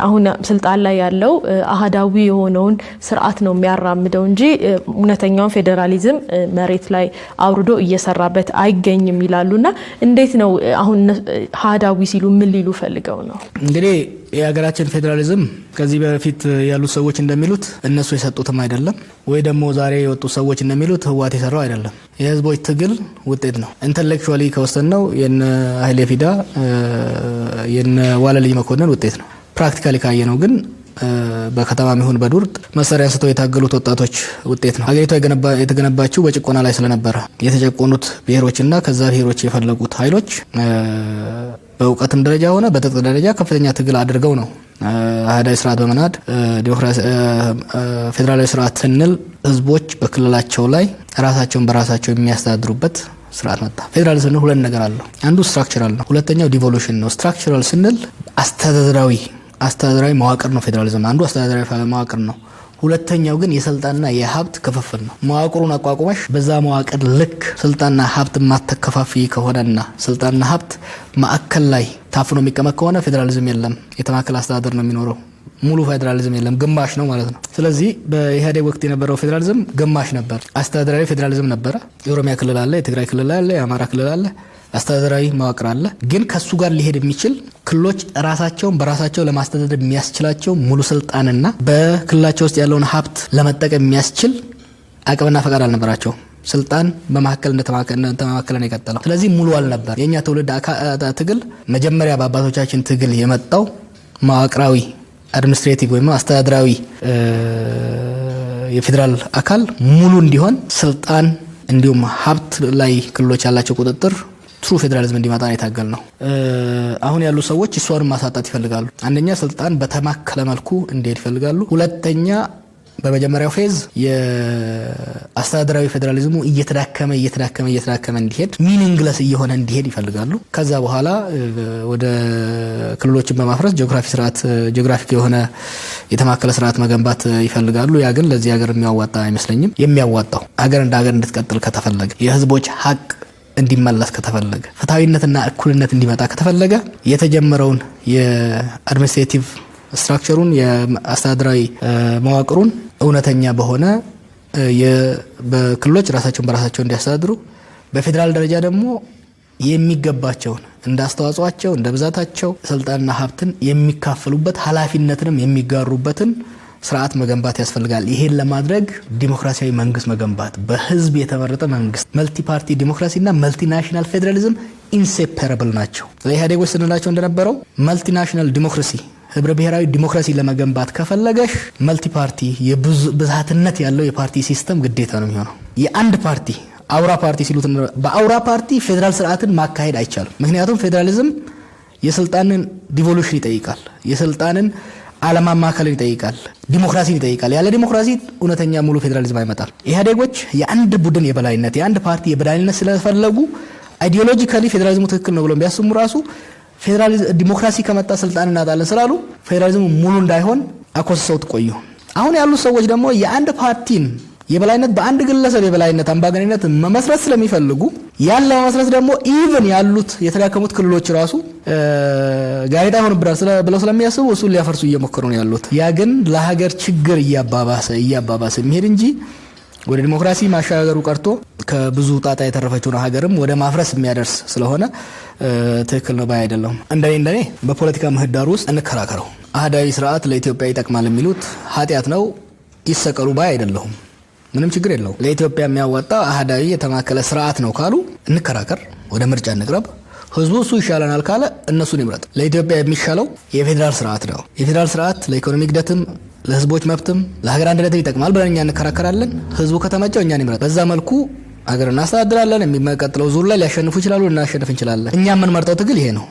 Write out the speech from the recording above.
አሁን ስልጣን ላይ ያለው አሃዳዊ የሆነውን ስርዓት ነው የሚያራምደው እንጂ እውነተኛው ፌደራሊዝም መሬት ላይ አውርዶ እየሰራበት አይገኝም ይላሉና እንዴት ነው አሁን አሃዳዊ ሲሉ ምን ሊሉ ፈልገው ነው? እንግዲህ የሀገራችን ፌደራሊዝም ከዚህ በፊት ያሉ ሰዎች እንደሚሉት እነሱ የሰጡትም አይደለም ወይ ደግሞ ዛሬ የወጡ ሰዎች እንደሚሉት ህወሓት የሰራው አይደለም። የህዝቦች ትግል ውጤት ነው። ኢንተሌክቹዋሊ ከወሰነው የነ ኃይሌ ፊዳ የነ ዋለልኝ መኮንን ውጤት ነው። ፕራክቲካሊ ካየነው ግን በከተማም ይሁን በዱር መሳሪያ አንስተው የታገሉት ወጣቶች ውጤት ነው። ሀገሪቷ የተገነባችው በጭቆና ላይ ስለነበረ የተጨቆኑት ብሔሮችና ከዛ ብሔሮች የፈለጉት ኃይሎች በእውቀትም ደረጃ ሆነ በትጥቅ ደረጃ ከፍተኛ ትግል አድርገው ነው አሃዳዊ ስርዓት በመናድ ፌደራላዊ ስርዓት ስንል ህዝቦች በክልላቸው ላይ ራሳቸውን በራሳቸው የሚያስተዳድሩበት ስርዓት መጣ። ፌደራሊዝም ሁለት ነገር አለው። አንዱ ስትራክቸራል ነው፣ ሁለተኛው ዲቮሉሽን ነው። ስትራክቸራል ስንል አስተዳደራዊ መዋቅር ነው። ፌደራሊዝም አንዱ አስተዳደራዊ መዋቅር ነው። ሁለተኛው ግን የስልጣንና የሀብት ክፍፍል ነው። መዋቅሩን አቋቁመሽ በዛ መዋቅር ልክ ስልጣንና ሀብት ማተከፋፊ ከሆነና ስልጣንና ሀብት ማዕከል ላይ ታፍኖ የሚቀመጥ ከሆነ ፌደራሊዝም የለም፣ የተማከለ አስተዳደር ነው የሚኖረው። ሙሉ ፌደራሊዝም የለም፣ ግማሽ ነው ማለት ነው። ስለዚህ በኢህአዴግ ወቅት የነበረው ፌደራሊዝም ግማሽ ነበር። አስተዳደራዊ ፌደራሊዝም ነበረ። የኦሮሚያ ክልል አለ፣ የትግራይ ክልል አለ፣ የአማራ ክልል አለ፣ አስተዳደራዊ መዋቅር አለ። ግን ከሱ ጋር ሊሄድ የሚችል ክልሎች ራሳቸውን በራሳቸው ለማስተዳደር የሚያስችላቸው ሙሉ ስልጣንና በክልላቸው ውስጥ ያለውን ሀብት ለመጠቀም የሚያስችል አቅምና ፈቃድ አልነበራቸውም። ስልጣን በመካከል እንደተማከለ ነው የቀጠለው። ስለዚህ ሙሉ አልነበር። የኛ ትውልድ ትግል መጀመሪያ በአባቶቻችን ትግል የመጣው መዋቅራዊ አድሚኒስትሬቲቭ ወይም አስተዳደራዊ የፌደራል አካል ሙሉ እንዲሆን ስልጣን እንዲሁም ሀብት ላይ ክልሎች ያላቸው ቁጥጥር ትሩ ፌደራሊዝም እንዲመጣ ነው የታገል ነው። አሁን ያሉ ሰዎች እሷን ማሳጣት ይፈልጋሉ። አንደኛ ስልጣን በተማከለ መልኩ እንዲሄድ ይፈልጋሉ። ሁለተኛ በመጀመሪያው ፌዝ የአስተዳደራዊ ፌደራሊዝሙ እየተዳከመ እንዲሄድ ሚኒንግለስ እየሆነ እንዲሄድ ይፈልጋሉ። ከዛ በኋላ ወደ ክልሎችን በማፍረስ ጂኦግራፊክ የሆነ የተማከለ ስርዓት መገንባት ይፈልጋሉ። ያ ግን ለዚህ ሀገር የሚያዋጣ አይመስለኝም። የሚያዋጣው ሀገር እንደ ሀገር እንድትቀጥል ከተፈለገ፣ የህዝቦች ሀቅ እንዲመለስ ከተፈለገ፣ ፍትሃዊነትና እኩልነት እንዲመጣ ከተፈለገ የተጀመረውን የአድሚኒስትሬቲቭ ስትራክቸሩን የአስተዳደራዊ መዋቅሩን እውነተኛ በሆነ በክልሎች ራሳቸውን በራሳቸው እንዲያስተዳድሩ፣ በፌዴራል ደረጃ ደግሞ የሚገባቸውን እንደ አስተዋጽኦአቸው እንደ ብዛታቸው ስልጣንና ሀብትን የሚካፈሉበት ኃላፊነትንም የሚጋሩበትን ስርዓት መገንባት ያስፈልጋል። ይሄን ለማድረግ ዲሞክራሲያዊ መንግስት መገንባት፣ በህዝብ የተመረጠ መንግስት፣ መልቲ ፓርቲ ዲሞክራሲና መልቲናሽናል ፌዴራሊዝም ኢንሴፐረብል ናቸው። ለኢህአዴጎች ስንላቸው እንደነበረው መልቲናሽናል ዲሞክራሲ ህብረ ብሔራዊ ዲሞክራሲ ለመገንባት ከፈለገሽ መልቲ ፓርቲ ብዛትነት ያለው የፓርቲ ሲስተም ግዴታ ነው የሚሆነው። የአንድ ፓርቲ አውራ ፓርቲ ሲሉት በአውራ ፓርቲ ፌደራል ስርዓትን ማካሄድ አይቻልም። ምክንያቱም ፌደራሊዝም የስልጣንን ዲቮሉሽን ይጠይቃል፣ የስልጣንን አለማማከልን ይጠይቃል፣ ዲሞክራሲን ይጠይቃል። ያለ ዲሞክራሲ እውነተኛ ሙሉ ፌደራሊዝም አይመጣም። ኢህአዴጎች የአንድ ቡድን የበላይነት የአንድ ፓርቲ የበላይነት ስለፈለጉ አይዲዮሎጂካሊ ፌደራሊዝሙ ትክክል ነው ብለው ቢያስሙ ራሱ ዲሞክራሲ ከመጣ ስልጣን እናጣለን ስላሉ ፌደራሊዝሙ ሙሉ እንዳይሆን አኮስሰው ተቆዩ። አሁን ያሉ ሰዎች ደግሞ የአንድ ፓርቲን የበላይነት በአንድ ግለሰብ የበላይነት አምባገነንነት መመስረት ስለሚፈልጉ ያለ መመስረት ደግሞ ኢቭን ያሉት የተዳከሙት ክልሎች ራሱ ጋይዳ ሆነብራል ብለው ስለሚያስቡ እሱን ሊያፈርሱ እየሞከሩ ነው ያሉት። ያ ግን ለሀገር ችግር እያባባሰ የሚሄድ እንጂ ወደ ዲሞክራሲ ማሻገሩ ቀርቶ ከብዙ ጣጣ የተረፈችውን ሀገርም ወደ ማፍረስ የሚያደርስ ስለሆነ ትክክል ነው ባይ አይደለም። እንደኔ በፖለቲካ ምህዳር ውስጥ እንከራከረው። አሃዳዊ ስርዓት ለኢትዮጵያ ይጠቅማል የሚሉት ኃጢያት ነው፣ ይሰቀሉ ባይ አይደለም። ምንም ችግር የለው። ለኢትዮጵያ የሚያዋጣ አሃዳዊ የተማከለ ስርዓት ነው ካሉ እንከራከር፣ ወደ ምርጫ እንቅረብ። ህዝቡ እሱ ይሻለናል ካለ እነሱን ይምረጥ። ለኢትዮጵያ የሚሻለው የፌደራል ስርዓት ነው። የፌደራል ስርዓት ለኢኮኖሚ እድገትም ለህዝቦች መብትም ለሀገር አንድነትም ይጠቅማል ብለን እኛ እንከራከራለን። ህዝቡ ከተመቸው እኛን ይምረጥ። በዛ መልኩ ሀገር እናስተዳድራለን። የሚቀጥለው ዙር ላይ ሊያሸንፉ ይችላሉ፣ እናሸንፍ እንችላለን። እኛ የምንመርጠው ትግል ይሄ ነው።